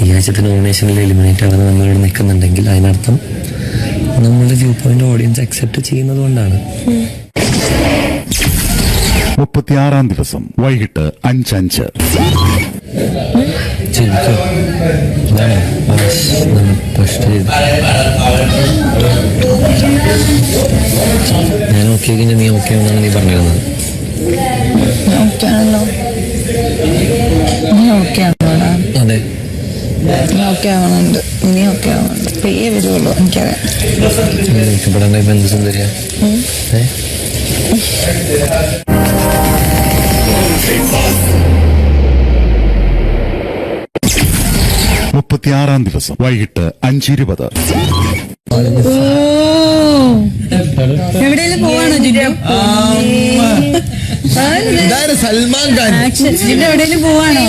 ഈ ആഴ്ചത്തെ നോമിനേഷനിൽ എലിമിനേറ്റ് ആവാതെ നമ്മളിവിടെ നിൽക്കുന്നുണ്ടെങ്കിൽ അതിനർത്ഥം നമ്മളുടെ വ്യൂ പോയിന്റ് ഓഡിയൻസ് അക്സെപ്റ്റ് ചെയ്യുന്നത് കൊണ്ടാണ്. 36-ാം ദിവസം വൈകിട്ട് 5:05. ഞാൻ ഓക്കെ കഴിഞ്ഞാൽ നീ ഓക്കെ ആണെന്നാണ് നീ പറഞ്ഞിരുന്നത്. അതെ, ഓക്കെ ആവണുണ്ട്, ഇനി ഓക്കെ ആവണുണ്ട്, പേയെ വരുള്ളൂ. എനിക്കറിയാം. ഇഷ്ടപ്പെടേണ്ട ഇപ്പൊ എന്ത് സുന്ദരിയാ. 36-ാം ദിവസം വൈകിട്ട് 5:20. എവിടെയെങ്കിലും പോവാണോ ജിൻഡോ? സൽമാൻ ഖാൻ ജിൻഡോ എവിടെയെങ്കിലും പോവാണോ?